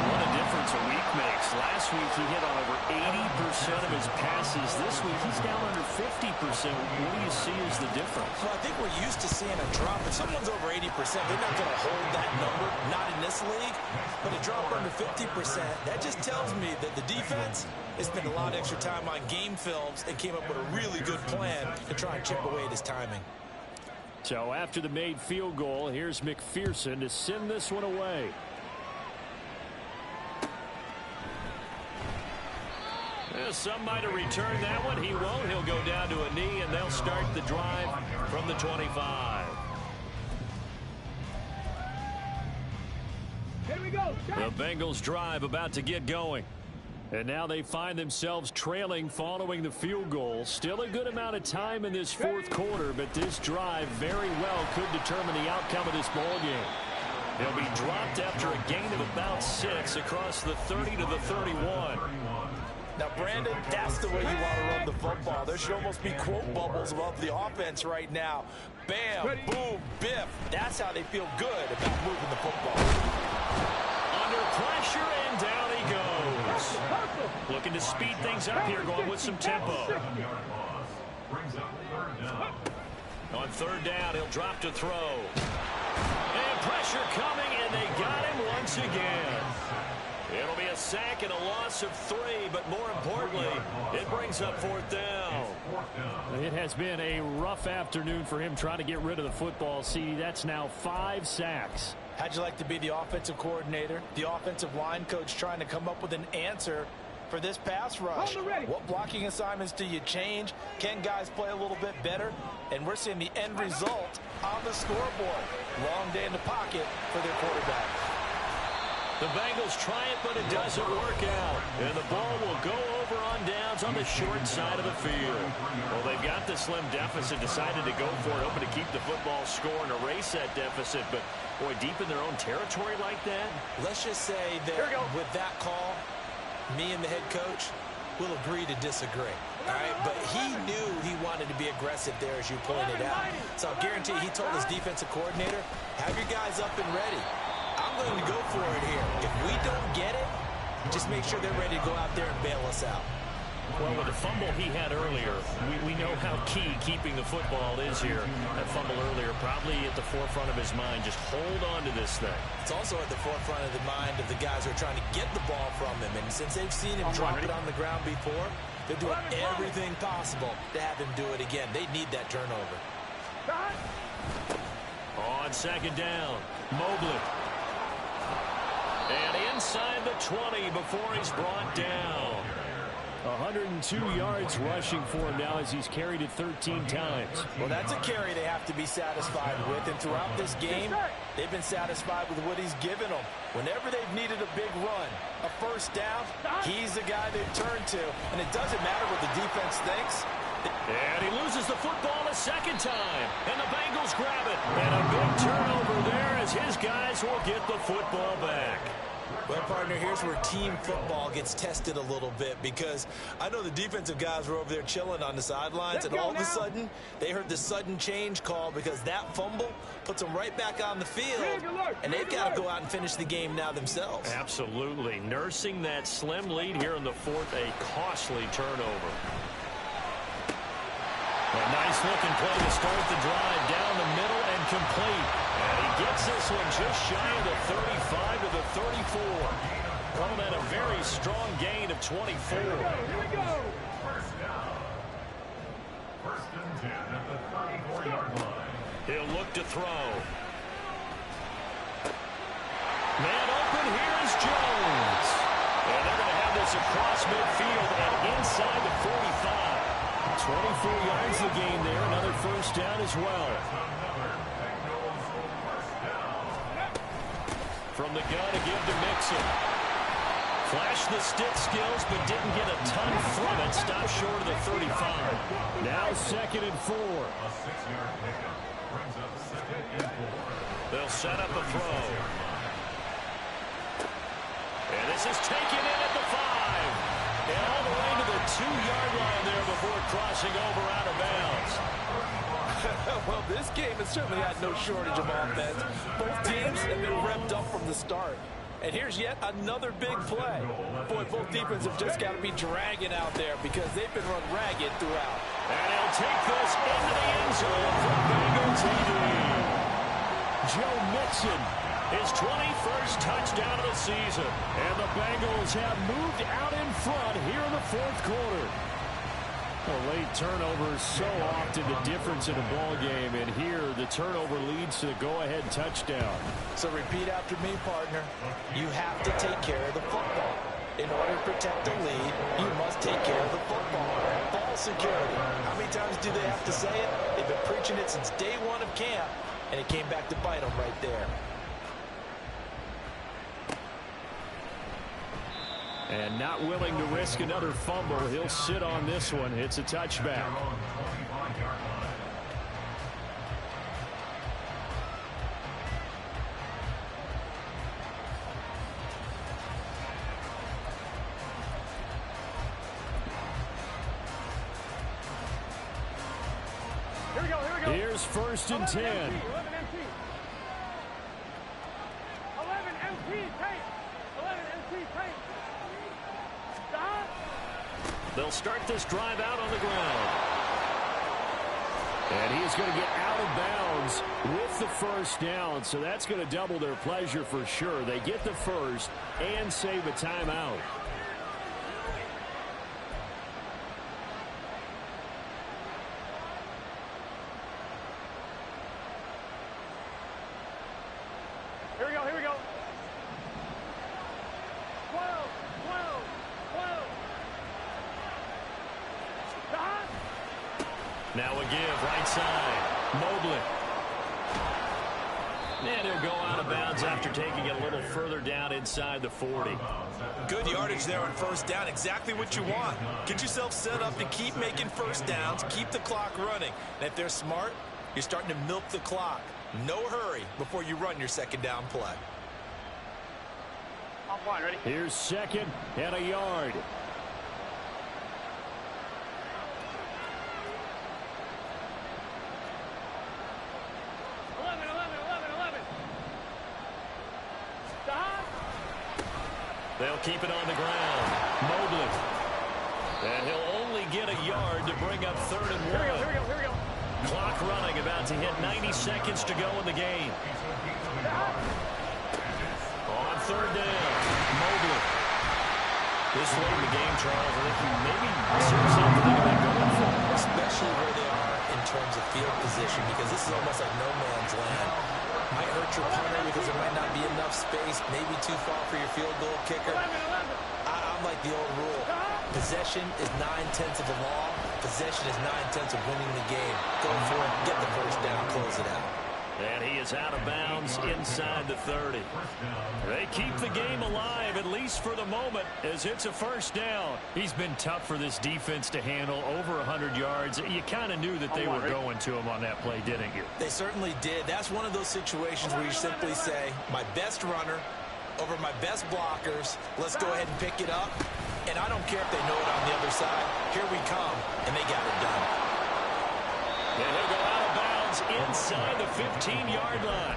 What a difference a week makes. Last week he hit on over 80% of his passes. This week he's down under 50%. What do you see as the difference? Well, I think we're used to seeing a drop. If someone's over 80%, they're not going to hold that number. Not in this league. But a drop under 50%, that just tells me that the defense has spent a lot of extra time on game films and came up with a really good plan to try and chip away at his timing. So after the made field goal, here's McPherson to send this one away. Well, some might have returned that one. He won't. He'll go down to a knee, and they'll start the drive from the 25. Here we go. The Bengals drive about to get going. And now they find themselves trailing following the field goal. Still a good amount of time in this fourth quarter, but this drive very well could determine the outcome of this ball game. They'll be dropped after a gain of about 6 across the 30 to the 31. Now, Brandon, that's the way you want to run the football. There should almost be quote bubbles about the offense right now. Bam, boom, biff. That's how they feel good about moving the football. Under pressure, and down he goes. Looking to speed things up here, going with some tempo. On 3rd down, he'll drop to throw. And pressure coming, and they got him once again. It'll be a sack and a loss of 3, but more importantly, it brings up 4th down. It has been a rough afternoon for him trying to get rid of the football. See, that's now 5 sacks. How'd you like to be the offensive coordinator, the offensive line coach trying to come up with an answer for this pass rush? What blocking assignments do you change? Can guys play a little bit better? And we're seeing the end result on the scoreboard. Long day in the pocket for their quarterback. The Bengals try it, but it doesn't work out. And the ball will go over on downs on the short side of the field. Well, they've got the slim deficit, decided to go for it, hoping to keep the football score and erase that deficit. But, boy, deep in their own territory like that. Let's just say that with that call, me and the head coach will agree to disagree. All right, but he knew he wanted to be aggressive there, as you pointed out. So I'll guarantee he told his defensive coordinator, have your guys up and ready. I'm going to go for it here. If we don't get it, just make sure they're ready to go out there and bail us out. Well, with the fumble he had earlier, we know how key keeping the football is here. That fumble earlier probably at the forefront of his mind. Just hold on to this thing. It's also at the forefront of the mind of the guys who are trying to get the ball from him. And since they've seen him drop it on the ground before, they're doing everything possible to have him do it again. They need that turnover. On 2nd down, Mobley. And inside the 20 before he's brought down. 102 yards rushing for him now as he's carried it 13 times. Well, that's a carry they have to be satisfied with. And throughout this game, they've been satisfied with what he's given them. Whenever they've needed a big run, a first down, he's the guy they've turned to. And it doesn't matter what the defense thinks. And he loses the football a 2nd time. And the Bengals grab it. And a big turnover there as his guys will get the football back. Well, partner, here's where team football gets tested a little bit, because I know the defensive guys were over there chilling on the sidelines, and all of a sudden, they heard the sudden change call because that fumble puts them right back on the field, and they've got to go out and finish the game now themselves. Absolutely. Nursing that slim lead here in the 4th, a costly turnover. A nice-looking play to start the drive down the middle and complete. And he gets this one just shy of the 35 to the 34. Calling that a very strong gain of 24. Here we go. First down. 1st and 10 at the 34-yard line. He'll look to throw. Man open, here's Jones. And they're going to have this across midfield and inside the 45. 24 yards a gain there. Another first down as well. From the gun to give to Mixon. Flashed the stick skills, but didn't get a ton from it. Stopped short of the 35. Now 2nd and 4. A 6-yard pickup brings up 2nd and 4. They'll set up a throw. And this is taken in at the 5. And all the way to the 2-yard line there before crossing over out of bounds. Well, this game has certainly had no shortage of offense. Both teams have been revved up from the start. And here's yet another big play. Boy, both defenses have just got to be dragging out there because they've been run ragged throughout. And he'll take this into the end zone for Bengal TD. Joe Mixon, His 21st touchdown of the season. and the Bengals have moved out in front here in the 4th quarter. A late turnover is so often the difference in a ball game, and here the turnover leads to the go-ahead touchdown. So repeat after me, partner. You have to take care of the football. In order to protect the lead, you must take care of the football. Ball security. How many times do they have to say it? They've been preaching it since day one of camp, and it came back to bite them right there. And not willing to risk another fumble, he'll sit on this one. It's a touchback. Here we go, here we go. Here's 1st and 10. 11 MT. 11 MT, tape. 11 MT, tape. Stop. They'll start this drive out on the ground. And he's going to get out of bounds with the first down, so that's going to double their pleasure for sure. They get the first and save a timeout. Here we go, here we go. 12, 12, 12. Stop. Now a give, right side. Mobley. And he'll go out of bounds after taking it a little further down inside the 40. Good yardage there on first down. Exactly what you want. Get yourself set up to keep making first downs, keep the clock running. And if they're smart, you're starting to milk the clock. No hurry before you run your second down play. I'm fine, ready? Here's 2nd and a yard. 11, 11, 11, 11. Stop. They'll keep it on the ground. Mobley. And he'll only get a yard to bring up 3rd and 1. Here we go, here we go, here we go. Clock running, about to hit 90 seconds to go in the game. On 3rd down, Mobley. This late in the game, Charles, I think you maybe seriously think about going for it. Especially where they are in terms of field position, because this is almost like no man's land. Might hurt your punter because there might not be enough space, maybe too far for your field goal kicker. 11, 11. I'm like the old rule. Possession is 9/10 of the law. Possession is 9/10 of winning the game. Go for it, get the first down, close it out. And he is out of bounds inside the 30. They keep the game alive, at least for the moment, as it's a first down. He's been tough for this defense to handle, over 100 yards. You kind of knew that they were going to him on that play, didn't you? They certainly did. That's one of those situations where you simply say, my best runner over my best blockers. Let's go ahead and pick it up. And I don't care if they know it on the other side. Here we come, and they got it done. And he'll go out of bounds inside the 15-yard line.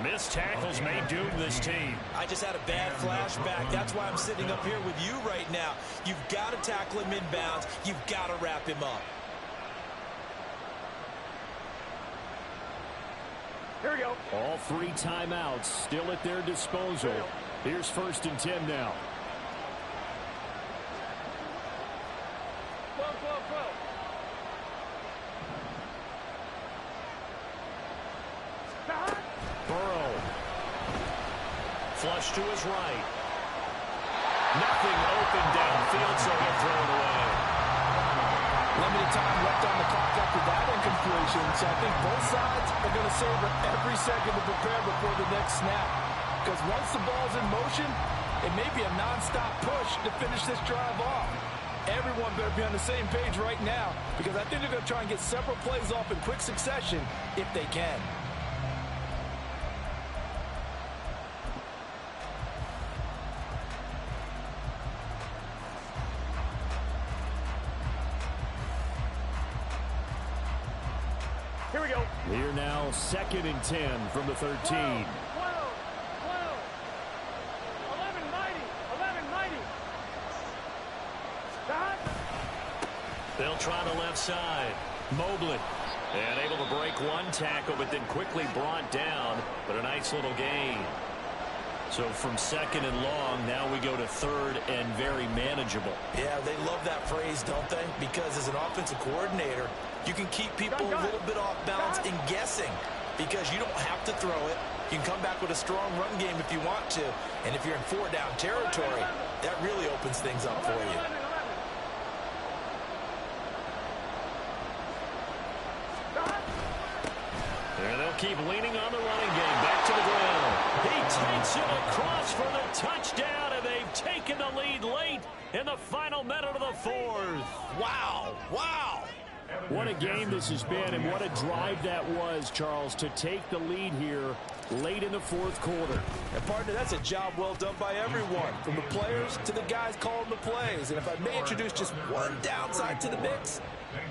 Missed tackles may doom this team. I just had a bad flashback. That's why I'm sitting up here with you right now. You've got to tackle him inbounds. You've got to wrap him up. Here we go. All 3 timeouts still at their disposal. Here's 1st and 10 now. 12, 12, 12. Stop. Burrow. Flush to his right. Nothing open downfield, so he'll throw it away. Limited time left on the clock after that incompletion, so I think both sides are going to savor every second to prepare before the next snap. Because once the ball's in motion, it may be a non-stop push to finish this drive off. Everyone better be on the same page right now, because I think they're going to try and get several plays off in quick succession if they can. Here we go. Here now, 2nd and 10 from the 13. 12, 11, 90, 11, 90. Stop. They'll try the left side. Mobley. And able to break one tackle, but then quickly brought down. But a nice little gain. So from 2nd and long, now we go to 3rd and very manageable. Yeah, they love that phrase, don't they? Because as an offensive coordinator, you can keep people a little bit off balance and guessing because you don't have to throw it. You can come back with a strong run game if you want to. And if you're in 4-down territory, that really opens things up for you. And they'll keep leaning on the running game. Back to the ground. He takes it across for the touchdown, and they've taken the lead late in the final minute of the 4th. Wow, wow. What a game this has been, and what a drive that was, Charles, to take the lead here late in the 4th quarter. And partner, that's a job well done by everyone, from the players to the guys calling the plays. And if I may introduce just one downside to the mix,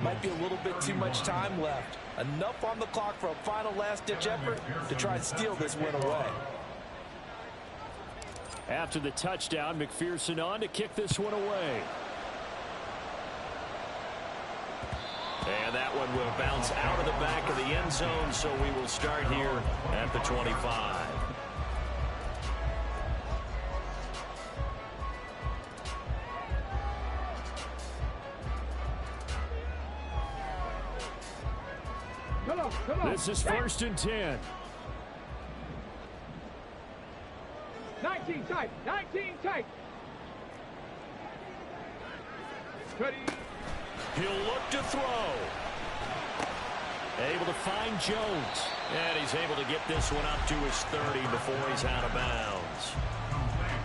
might be a little bit too much time left. Enough on the clock for a final last-ditch effort to try and steal this win away. After the touchdown, McPherson on to kick this one away. And that one will bounce out of the back of the end zone, so we will start here at the 25. Come on. This is 1st and 10. 19 tight. 19 tight. Ready. He'll look to throw. Able to find Jones. And he's able to get this one up to his 30 before he's out of bounds.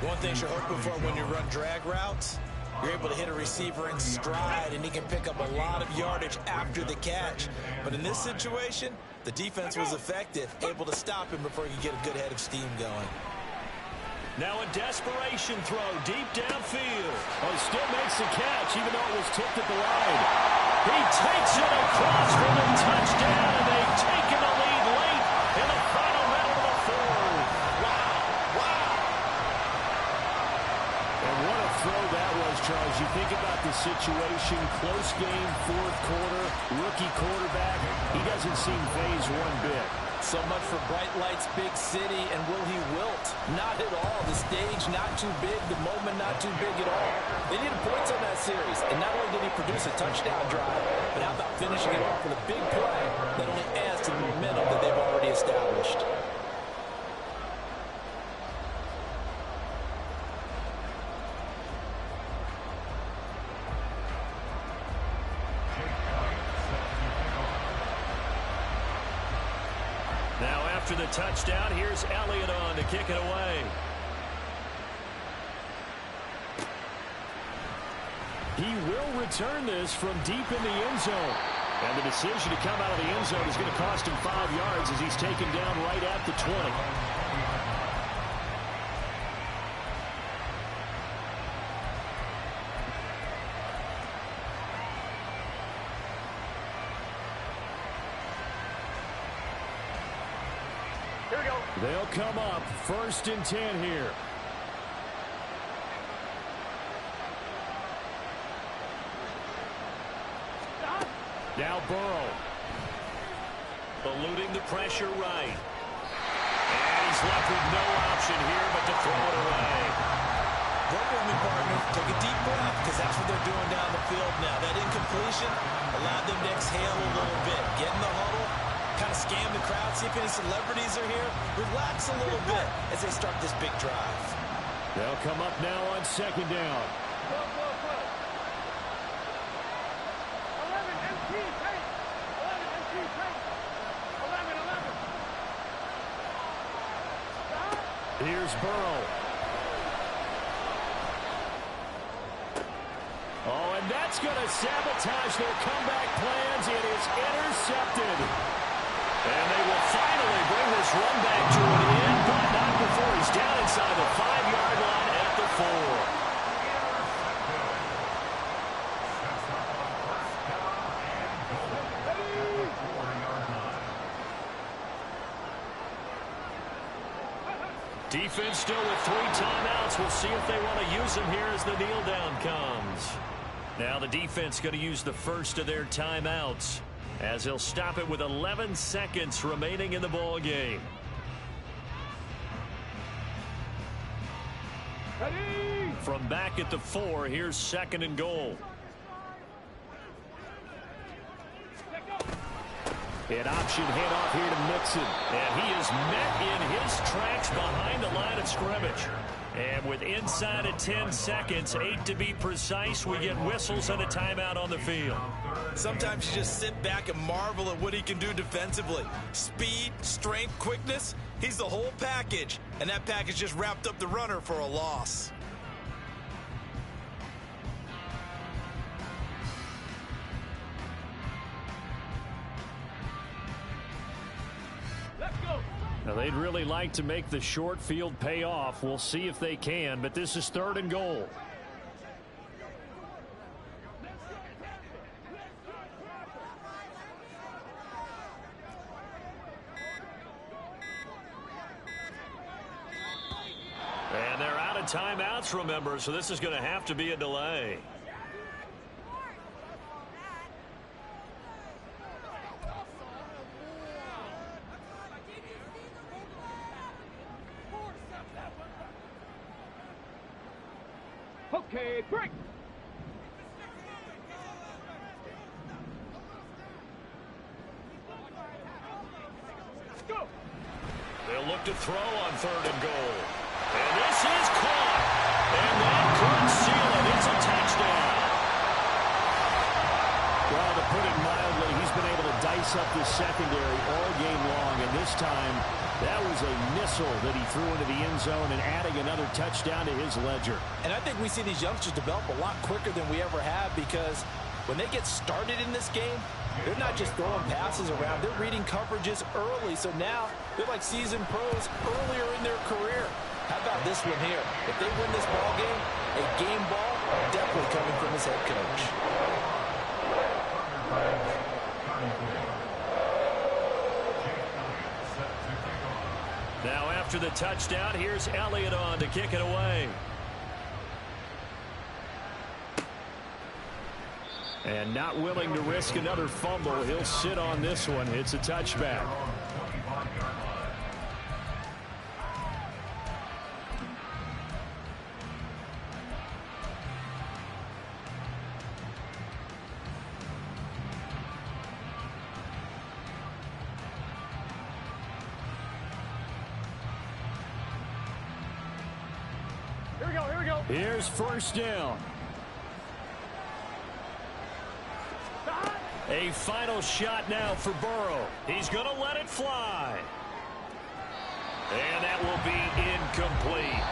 One thing you're hoping for when you run drag routes, you're able to hit a receiver in stride, and he can pick up a lot of yardage after the catch. But in this situation, the defense was effective, able to stop him before he could get a good head of steam going. Now a desperation throw deep downfield. Oh, he still makes the catch, even though it was tipped at the line. He takes it across for the touchdown, and they've taken the lead late in the final minute of the 4th. Wow, wow. And what a throw that was, Charles. You think about the situation, close game, 4th quarter, rookie quarterback. He doesn't seem fazed one bit. So much for bright lights, big city, and will he wilt? Not at all. The stage not too big, the moment not too big at all. They needed points on that series, and not only did he produce a touchdown drive, but how about finishing it off with a big play that only adds to the momentum that they've already established. Now after the touchdown, here's Elliott on to kick it away. He will return this from deep in the end zone. And the decision to come out of the end zone is going to cost him 5 yards as he's taken down right at the 20. Here we go. They'll come up 1st and 10 here. Stop. Now Burrow. Eluding the pressure right. And he's left with no option here but to throw it away. Work with me, partner. Take a deep breath, because that's what they're doing down the field now. That incompletion allowed them to exhale a little bit. Get in the huddle, kind of scan the crowd, see if any celebrities are here. Relax a little bit as they start this big drive. They'll come up now on second down. 11 MT take. 11 MT take. 11. Here's Burrow. Oh, and that's going to sabotage their comeback plans. It is intercepted. And they will finally bring this run back to an end, but not before he's down inside the 5-yard line at the 4. Defense still with 3 timeouts. We'll see if they want to use them here as the kneel down comes. Now the defense going to use the first of their timeouts, as he'll stop it with 11 seconds remaining in the ball game. Ready. From back at the 4, here's second and goal. An option handoff here to Mixon. And he is met in his tracks behind the line of scrimmage. And with inside of 10 seconds, 8 to be precise, we get whistles and a timeout on the field. Sometimes you just sit back and marvel at what he can do defensively. Speed, strength, quickness, he's the whole package. And that package just wrapped up the runner for a loss. Let's go. Now, they'd really like to make the short field pay off. We'll see if they can, but this is third and goal. And they're out of timeouts, remember, so this is going to have to be a delay. Okay, break. Go. They'll look to throw on third and goal. And this is caught. And that could seal it. It's a touchdown. Well, to put it mildly, he's been able to dice up this secondary all game long. And this time, that was a missile that he threw into the end zone and adding another touchdown to his ledger. And I think we see these youngsters develop a lot quicker than we ever have, because when they get started in this game, they're not just throwing passes around. They're reading coverages early. So now they're like seasoned pros earlier in their career. How about this one here? If they win this ball game, a game ball definitely coming from his head coach. Now after the touchdown, here's Elliott on to kick it away. And not willing to risk another fumble, he'll sit on this one. It's a touchback. Here we go, here we go. Here's first down. A final shot now for Burrow. He's going to let it fly. And that will be incomplete,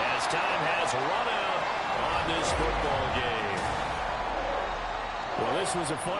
as time has run out on this football game. Well, this was a fun